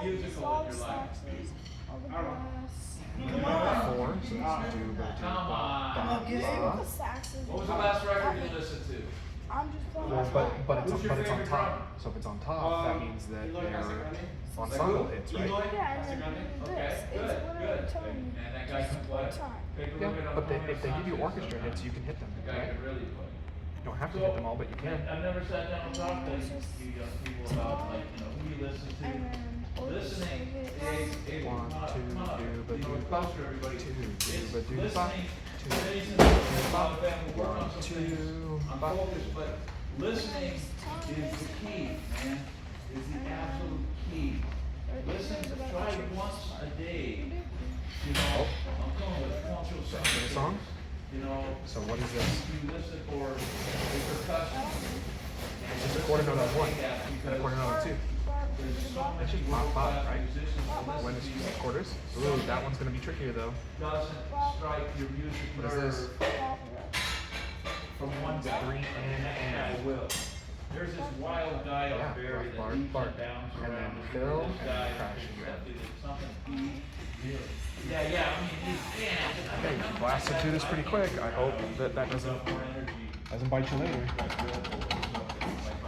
musical in your life? All the brass. Come on. 4, so it's do, ba, do, Come ba, on. ba, The ba. saxes. What was the last record you listened to? I'm just playing. Well, but Who's your it's on favorite top. drummer? So if it's on top, that means that they're ensemble hits, right? Yeah, and then Okay, this. good, It's literally good. telling me And that guy can play. time. Take a Yeah, look at but how if they give you orchestra hits, you can hit them, The guy right? can really play. You don't have to hit them all, but you can. I've never sat down and talked to you young people about, like, you know, who you listen to. And then Listening is 1, 2, do, ba, do, ba, 2, do, ba, do, ba, 2, Jason, a lot of them will work on 1, some 2, things on ba. focus, but listening is the key, man. Is the absolute key. Listen, try once a day. You know, I'm going with punctual For the song? You know, So what is this? you listen for the percussion. It's just a quarter note on 1 and a quarter note on 2. There's so That many should be pop, world-class right? musicians to When listen it's to. quarters. Ooh, that one's gonna be trickier though. Doesn't strike your music What is nerve this? from one guy. 3 and. I will. There's this wild guy Yeah, out there that bark, leaps bark. and bounds And around. then fill This and guy crash is again. something he really. Yeah, I mean, Okay, you blasted through this pretty quick. I hope that doesn't bite you later.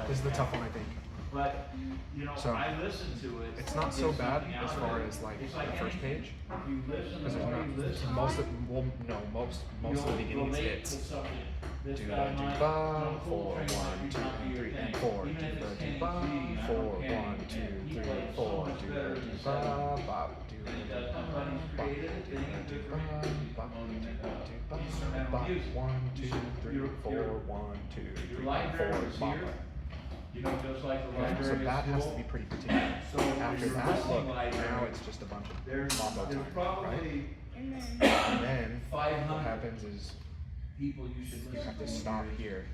This is the tough one, I think. But, you know, So, I listen to it. It's not so bad something as out far of it. as like It's the first anything. page. If you listen, Because the there's more you not listen, most of well no most of the beginning's relate to hits. something. This Do guy ba do might- ba John 4 Coltrane 1 might 2 not be your 3 thing. and 4 do Even if ba it's do Kenny ba G, I 4 know Kenny, 1 2 and he 3 plays so 4 much do better ba than do he ba said. ba do And he ba does do somebody's ba created it, then he do can ba do ba do ba instrumental ba music. 1 2 3 Your- 4 1 2 Your 3 library 4 is ba here. ba. You know, just like the Okay, so library that at has to school. be pretty particular. So After your that, listening look, library, now it's just a bunch of There's mambo time, right? probably And then And then 500 what happens is people you should you listen have to. to stop here,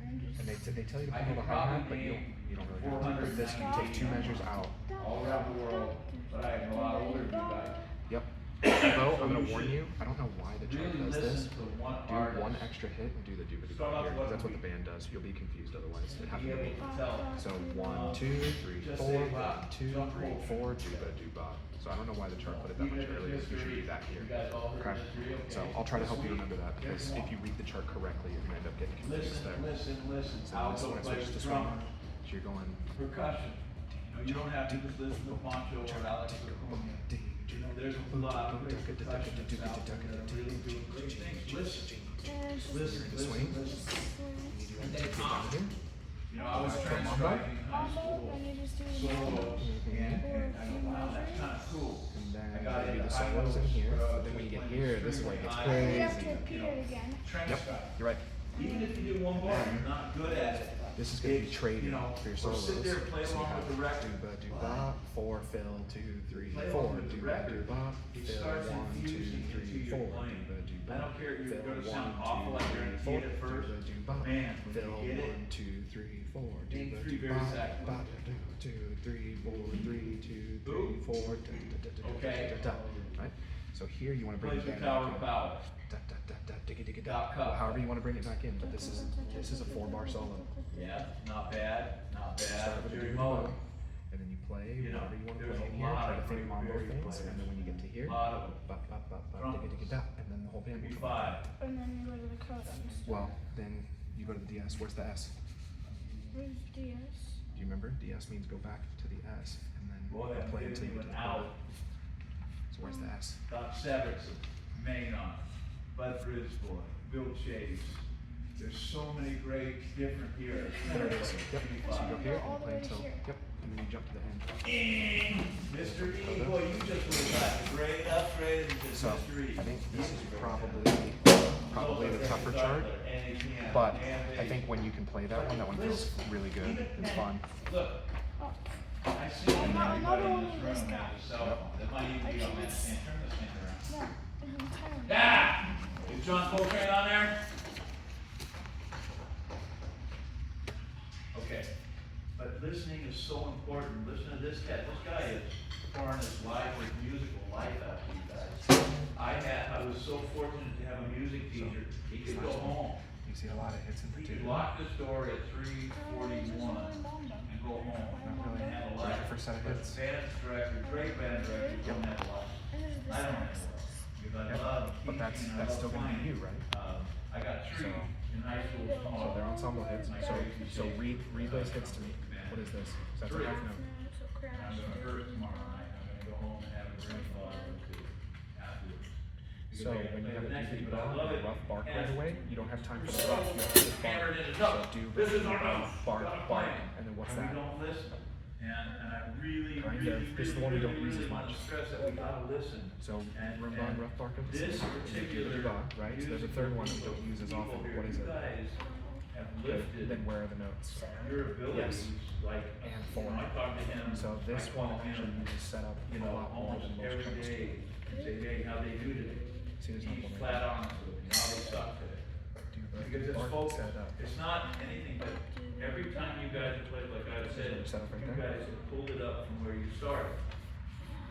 I'm just and they tell you to I pull the could hi-hat, probably but you name don't really have to. With this, you take 2 measures out. all around the world, but I am a lot older than you guys. Yep. Although So I'm you gonna warn should you, I don't know why the chart Really does this. listen to one Do artist. one extra hit and do the dooba Start dooba off here, with because that's what what the band does. You'll be confused otherwise. It Be happened to able me. to tell. So 1 2 3 Just 4 say, 1 wow, 2 John 3 Coltrane. 4 dooba dooba. So I don't know why the chart put it that Even much if earlier. it's You should history, do that here. you guys all heard Okay. history, okay. So I'll try to help you Sweet. remember that, because if you read the chart correctly, you're gonna end up getting confused there. Listen. So I'll this go one play switches the to swing. drummer. So you're going. Percussion. You don't have to just listen to Pancho or Alex Acuna. You know, there's a lot of great percussionists out there that are really doing great things. Listen. You're in the swing. You do And that then to get down here. You know, I was Mambo? transcribing in high Mambo, school then you just do solos, Mhm. and I go, wow, that's kind of cool. And then I got you do into the high solos in notes, here. but But then when you get when here, you this is where it string gets high, You have crazy. to repeat it again. Yep, Transcribe. you're right. Even if you do one bar, you're not good at it. This is gonna be It's, trading you know, for your or solos. sit there and play So you along have with the record. dooba dooba, 4 fill, 2 3 Play 4 along with the dooba record. dooba, It fill starts 1 2 infusing into 3 your 4 playing. dooba dooba. I don't care, you're fill gonna 1 sound 2 awful like you're 3 in 4 it at first. dooba dooba. Man, when Fill you get it, 1 2 3 4 in dooba 3 dooba. very seconds. Ba da do 2 3 4 3 2 3 Ooh. 4 da da da da Okay. da da. Right. So here you want to bring plays it the back Tower in. of Power. Da, da, da, da, digga, digga, Dot da. cut. However you want to bring it back in, but this is a 4-bar solo. Yeah, not bad, not Start bad. with the Jerry dooba, Moe. and then you play You know, whatever you want to there's play a in here. lot Try to of think great mambo varied things, players. and then when you get to here, Lot of them. ba ba ba ba digga Trumpets. digga da, and then the whole band will Maybe come. 5. And then you go to the codems. Well, then you go to the DS. Where's the S? Where's DS? Do you remember? DS means go back to the S, and then Boy, I'm play until giving you you get to an the out. chord. So where's the S? Doc Severickson, Maynard, Bud Bridgeport, Bill Chase. There's so many great different here. There it is. Yep. So you go here All and the play way to until. here. Yep. And then you jump to the end. Mr. E, boy, you just would have got the grade upgraded to So Mr. E. I think this is probably the tougher chart. But I think when you can play that one feels really good. It's fun. Look, Oh, I see Another everybody one in is this this room guy. has a cell phone. That might even be on that stand. Turn this thing around. yeah. It's entirely. Yeah! Is John Coltrane on there? Okay. But listening is so important. Listen to this cat. This guy is pouring his life, his musical life out to you guys. I was so fortunate to have a music teacher. He could go home. You see a lot of hits in He particular. could lock his door at 3:41 and go home and have a life. first set of but hits. band directors, great band directors don't have a lot. And there's the I don't have a sax. lot. Because I Yeah, love but teaching and I that's love still gonna be playing. you, right? I got three So- in high school So tomorrow. they're ensemble hits. So read those hits to me. What is this? That's a half note. No, it's a crash. I'm gonna hurt tomorrow night, I'm gonna go home and have a drink while I go to afterwards. So when you have a Next DVD thing, but I bar love and it. a rough bark And right away, you don't have time for the we're rough, so you have to just hammered bark. into So no, do this is our bark, mouth. bark, Gotta bark, play. and then what's And that? we don't listen. And I really, Kind really, of. This is the one we really, don't use really as wanna much. stress that we gotta listen. So And- rum and rough bark of the This city, particular. right? So there's a third one that we don't use as often. people here, What is you it? guys have Okay, lifted then where are the notes? your abilities, like, And you form. know, I talked to him. So this I call one actually him, uses setup you a know, lot more almost than most every drums do. day, and say, hey, how they do today? See, there's He's nothing flat there. honest with me, how they suck today. Do Because the it's bark focused, setup. it's not anything but every time you guys have played, like I said, Set up right you there. guys have pulled it up from where you started.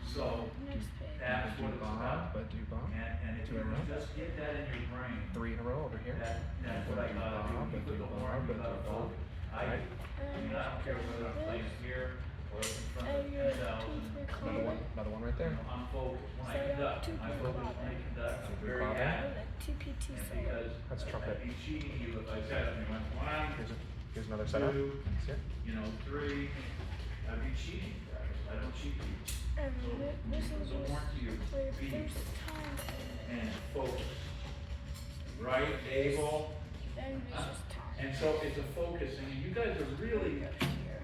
So, Next page. that's what it's about. But do bomb. And if Two you in a row. just get that in your brain, Three in a row over here. that's what I thought, you put the horn, you gotta focus. I mean, I don't care whether I'm playing here or in front of And your 10,000. Another one right there. I'm focused when I conduct, I focus when I conduct, I'm very Bob. active. TPT And solo. because That's trumpet. I'd be cheating you if I said, I mean, one, Here's another setup. two, See it? you know, three, I'd be cheating, guys. I don't cheat you. And this is So just warn to you, for your be first time. and focus. Right, able, And this is time. and so it's a focusing, and you guys are really, Up here.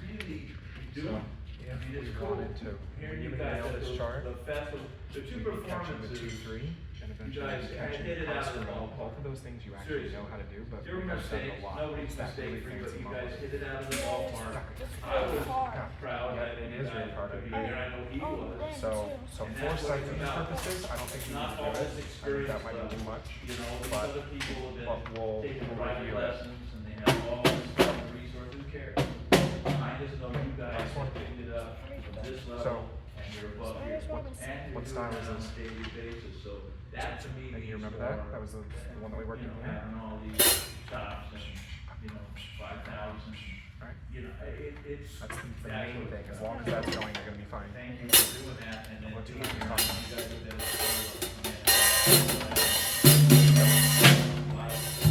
really doing. Yeah, I mean, it's we cool. wanted to. Here When you you guys nail at this the chart, festival, the two you'd be catching the performances. 2-3, and eventually guys you'd be had catching hit the it out of the crossroad. ballpark. Both of those things you actually Seriously. know how to do, but Your we haven't done mistake, a lot. nobody's It's that mistake really for you, but fancy you model. guys hit it out of the Yeah, ballpark. it's I was really hard. proud Yeah, that it you is guys really hard. would be here, I know he Oh, was. then. So And for that's what sight it's reading about. purposes, I don't think we Not need to all do this it. I think experience that might be too much. You know, these but other people have we'll been taking review private it. lessons and they have all this stuff, resources, who cares? I just know you guys Last one. have picked it up from this So, level and you're above here. Cyrus Robinson. And you're What doing style it is on this? a daily basis, so that to me And means you remember more, that? That was the one that we worked you in know, here. having all these chops and, you know, 5,000, Right? you know, it's. That's the that's main what thing. it's As long as about. that's going, you're gonna be fine. Thank you for doing that, and then What do doing you your, think? you guys have been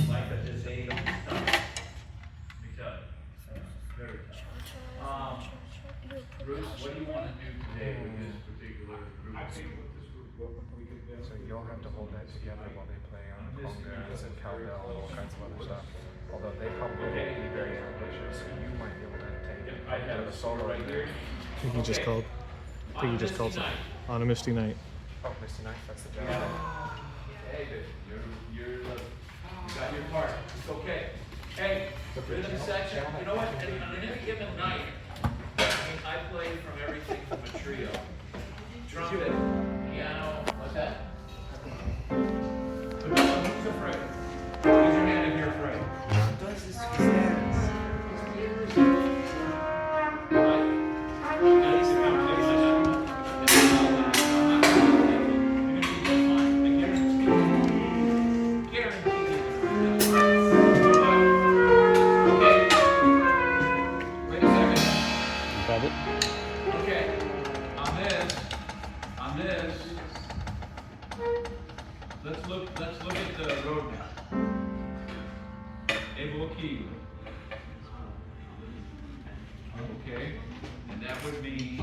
like at this age and stuff. Let me tell you, very tough. Bruce, what do you wanna do today with this particular group? So you'll have to hold that together while they play on congas and cowbell and all kinds of other stuff. Although they probably won't be very ambitious, you might be able to take I have a a solo right here. I think he just Okay. called. I think he just called tonight. on a misty night. Oh, Misty Night, that's the jazz. Hey, baby, you got your part, it's okay. Hey, rhythm section, you know what, and on any given night, I mean, I play from everything from a trio. Trumpet, piano, what's that? Who's afraid? Raise your hand if you're afraid. Got it? Okay, on this, let's look at the roadmap. Able key. Okay, and that would mean